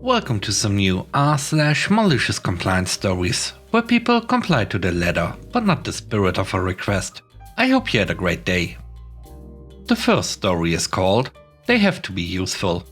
Welcome to some new r/malicious compliance stories, where people comply to the letter, but not the spirit of a request. I hope you had a great day. The first story is called, They Have to Be Useful.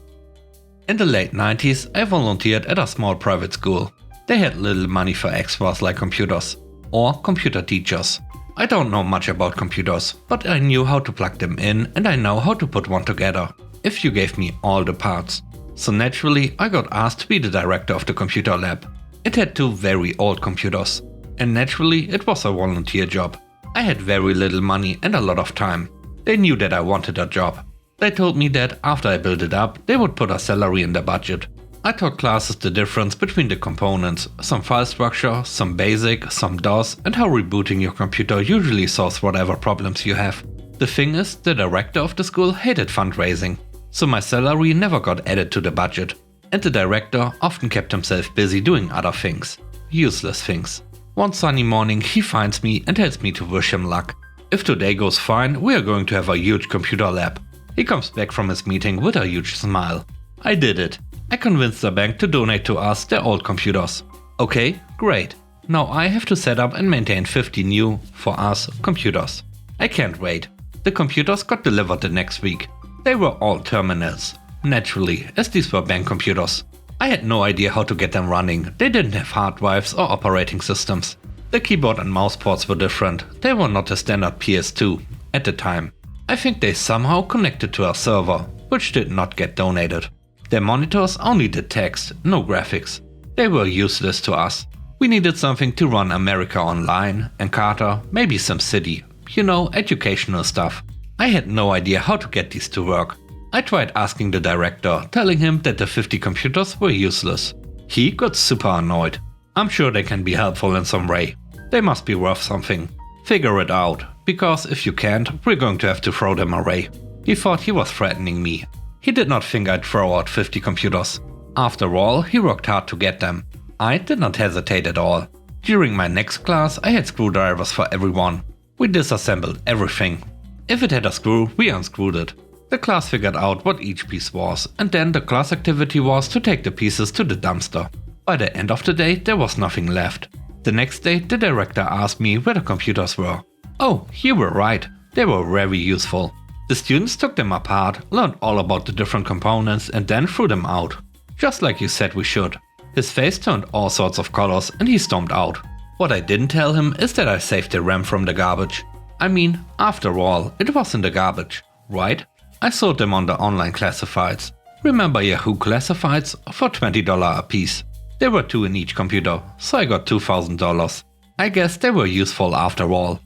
In the late 90s, I volunteered at a small private school. They had little money for extras like computers, or computer teachers. I don't know much about computers, but I knew how to plug them in and I know how to put one together, if you gave me all the parts. So naturally, I got asked to be the director of the computer lab. It had two very old computers, and naturally it was a volunteer job. I had very little money and a lot of time. They knew that I wanted a job. They told me that after I built it up, they would put a salary in the budget. I taught classes the difference between the components, some file structure, some basic, some DOS, and how rebooting your computer usually solves whatever problems you have. The thing is, the director of the school hated fundraising. So my salary never got added to the budget, and the director often kept himself busy doing other things. Useless things. One sunny morning he finds me and tells me to wish him luck. If today goes fine, we are going to have a huge computer lab. He comes back from his meeting with a huge smile. I did it. I convinced the bank to donate to us their old computers. Okay, great. Now I have to set up and maintain 50 new, for us, computers. I can't wait. The computers got delivered the next week. They were all terminals, naturally, as these were bank computers. I had no idea how to get them running. They didn't have hard drives or operating systems. The keyboard and mouse ports were different. They were not a standard PS2 at the time. I think they somehow connected to a server, which did not get donated. Their monitors only did text, no graphics. They were useless to us. We needed something to run America Online, Encarta, maybe SimCity. You know, educational stuff. I had no idea how to get these to work. I tried asking the director, telling him that the 50 computers were useless. He got super annoyed. I'm sure they can be helpful in some way. They must be worth something. Figure it out, because if you can't, we're going to have to throw them away. He thought he was threatening me. He did not think I'd throw out 50 computers. After all, he worked hard to get them. I did not hesitate at all. During my next class, I had screwdrivers for everyone. We disassembled everything. If it had a screw, we unscrewed it. The class figured out what each piece was, and then the class activity was to take the pieces to the dumpster. By the end of the day, there was nothing left. The next day, the director asked me where the computers were. Oh, you were right. They were very useful. The students took them apart, learned all about the different components, and then threw them out. Just like you said we should. His face turned all sorts of colors and he stormed out. What I didn't tell him is that I saved the RAM from the garbage. I mean, after all, it was in the garbage, right? I sold them on the online classifieds. Remember Yahoo classifieds? For $20 a piece. There were 2 in each computer, so I got $2,000. I guess they were useful after all.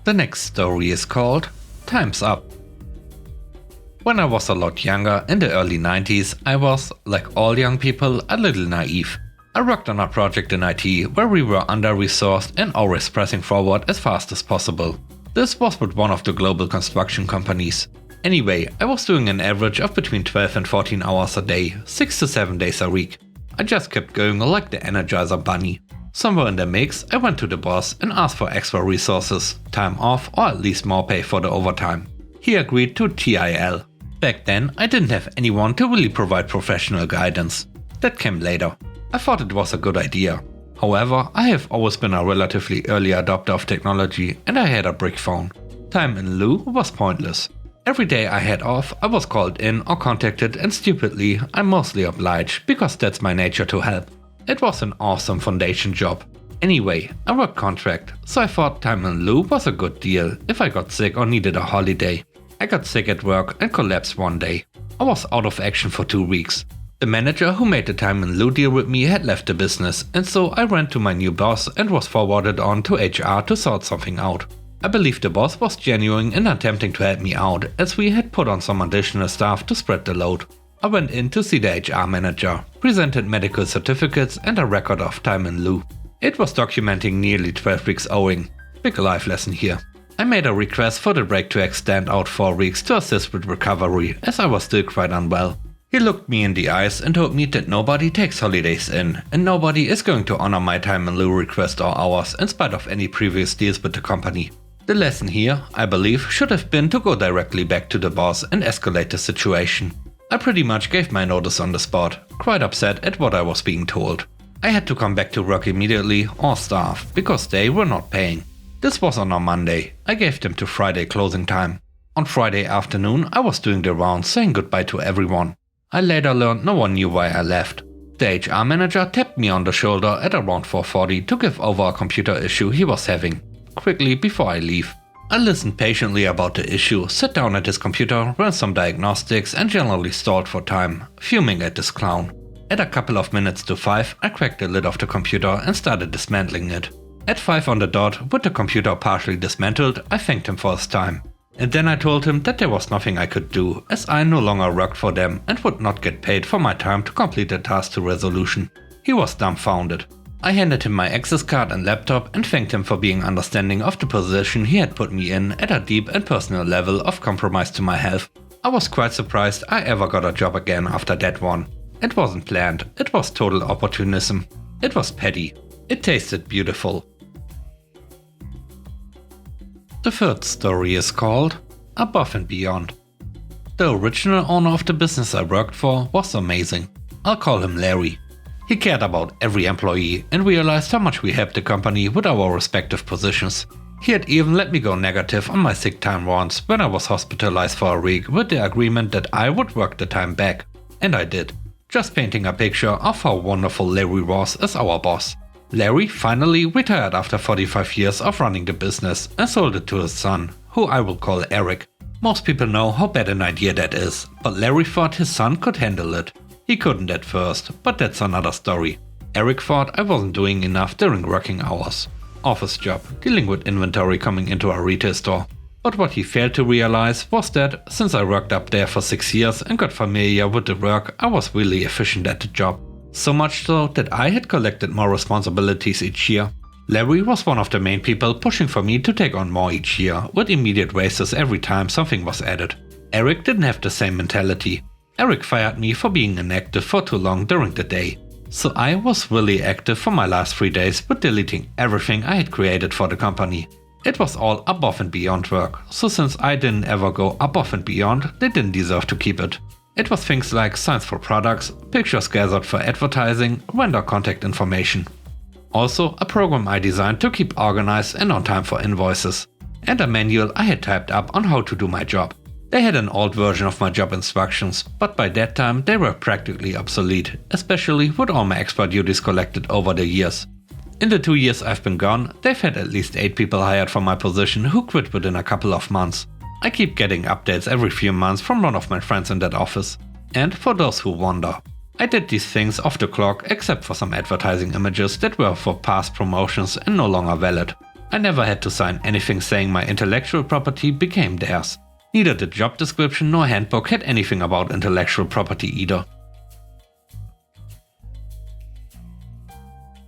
The next story is called Time's Up. When I was a lot younger, in the early 90s, I was, like all young people, a little naive. I worked on a project in IT where we were under-resourced and always pressing forward as fast as possible. This was with one of the global construction companies. Anyway, I was doing an average of between 12 and 14 hours a day, 6 to 7 days a week. I just kept going like the Energizer Bunny. Somewhere in the mix, I went to the boss and asked for extra resources, time off or at least more pay for the overtime. He agreed to TIL. Back then, I didn't have anyone to really provide professional guidance. That came later. I thought it was a good idea. However, I have always been a relatively early adopter of technology and I had a brick phone. Time in lieu was pointless. Every day I had off, I was called in or contacted and stupidly, I mostly obliged because that's my nature to help. It was an awesome foundation job. Anyway, I worked contract, so I thought time in lieu was a good deal if I got sick or needed a holiday. I got sick at work and collapsed one day. I was out of action for 2 weeks. The manager who made the time in lieu deal with me had left the business, and so I ran to my new boss and was forwarded on to HR to sort something out. I believe the boss was genuine in attempting to help me out, as we had put on some additional staff to spread the load. I went in to see the HR manager, presented medical certificates and a record of time in lieu. It was documenting nearly 12 weeks owing. Big life lesson here. I made a request for the break to extend out 4 weeks to assist with recovery, as I was still quite unwell. He looked me in the eyes and told me that nobody takes holidays in, and nobody is going to honor my time in lieu request or hours in spite of any previous deals with the company. The lesson here, I believe, should have been to go directly back to the boss and escalate the situation. I pretty much gave my notice on the spot, quite upset at what I was being told. I had to come back to work immediately or starve, because they were not paying. This was on a Monday. I gave them to Friday closing time. On Friday afternoon I was doing the rounds saying goodbye to everyone. I later learned no one knew why I left. The HR manager tapped me on the shoulder at around 4:40 to give over a computer issue he was having, quickly before I leave. I listened patiently about the issue, sat down at his computer, ran some diagnostics and generally stalled for time, fuming at this clown. At a couple of minutes to 5, I cracked the lid of the computer and started dismantling it. At 5 on the dot, with the computer partially dismantled, I thanked him for his time. And then I told him that there was nothing I could do, as I no longer worked for them and would not get paid for my time to complete the task to resolution. He was dumbfounded. I handed him my access card and laptop and thanked him for being understanding of the position he had put me in at a deep and personal level of compromise to my health. I was quite surprised I ever got a job again after that one. It wasn't planned, it was total opportunism. It was petty. It tasted beautiful. The third story is called Above and Beyond. The original owner of the business I worked for was amazing. I'll call him Larry. He cared about every employee and realized how much we helped the company with our respective positions. He had even let me go negative on my sick time once when I was hospitalized for a week with the agreement that I would work the time back. And I did. Just painting a picture of how wonderful Larry was as our boss. Larry finally retired after 45 years of running the business and sold it to his son, who I will call Eric. Most people know how bad an idea that is, but Larry thought his son could handle it. He couldn't at first, but that's another story. Eric thought I wasn't doing enough during working hours. Office job, dealing with inventory coming into a retail store. But what he failed to realize was that, since I worked up there for 6 years and got familiar with the work, I was really efficient at the job. So much so that I had collected more responsibilities each year. Larry was one of the main people pushing for me to take on more each year, with immediate raises every time something was added. Eric didn't have the same mentality. Eric fired me for being inactive for too long during the day. So I was really active for my last 3 days with deleting everything I had created for the company. It was all above and beyond work, so since I didn't ever go above and beyond, they didn't deserve to keep it. It was things like signs for products, pictures gathered for advertising, vendor contact information. Also a program I designed to keep organized and on time for invoices. And a manual I had typed up on how to do my job. They had an old version of my job instructions, but by that time they were practically obsolete, especially with all my expert duties collected over the years. In the 2 years I've been gone, they've had at least 8 people hired for my position who quit within a couple of months. I keep getting updates every few months from one of my friends in that office. And for those who wonder, I did these things off the clock except for some advertising images that were for past promotions and no longer valid. I never had to sign anything saying my intellectual property became theirs. Neither the job description nor handbook had anything about intellectual property either.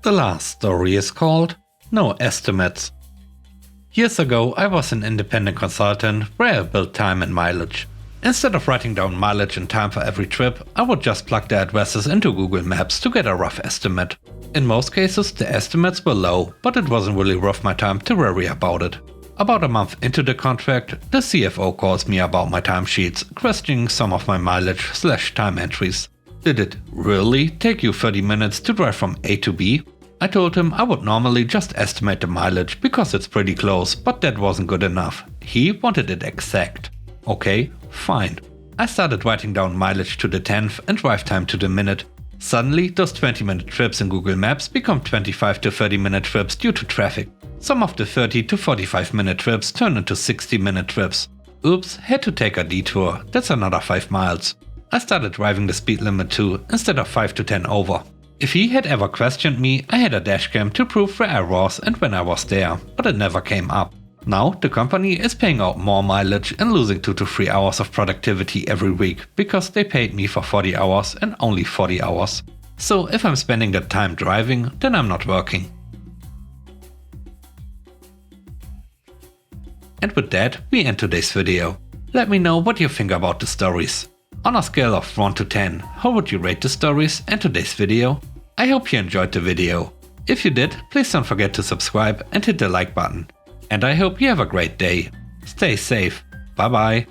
The last story is called No Estimates. Years ago I was an independent consultant where I built time and mileage. Instead of writing down mileage and time for every trip, I would just plug the addresses into Google Maps to get a rough estimate. In most cases the estimates were low, but it wasn't really worth my time to worry about it. About a month into the contract, the CFO calls me about my timesheets, questioning some of my mileage/time entries. Did it really take you 30 minutes to drive from A to B? I told him I would normally just estimate the mileage because it's pretty close, but that wasn't good enough. He wanted it exact. Okay, fine. I started writing down mileage to the 10th and drive time to the minute. Suddenly, those 20-minute trips in Google Maps become 25 to 30-minute trips due to traffic. Some of the 30 to 45-minute trips turn into 60-minute trips. Oops, had to take a detour, that's another 5 miles. I started driving the speed limit too, instead of 5 to 10 over. If he had ever questioned me, I had a dashcam to prove where I was and when I was there, but it never came up. Now the company is paying out more mileage and losing 2 to 3 hours of productivity every week because they paid me for 40 hours and only 40 hours. So if I'm spending that time driving, then I'm not working. And with that, we end today's video. Let me know what you think about the stories. On a scale of 1 to 10, how would you rate the stories and today's video? I hope you enjoyed the video. If you did, please don't forget to subscribe and hit the like button. And I hope you have a great day. Stay safe. Bye bye.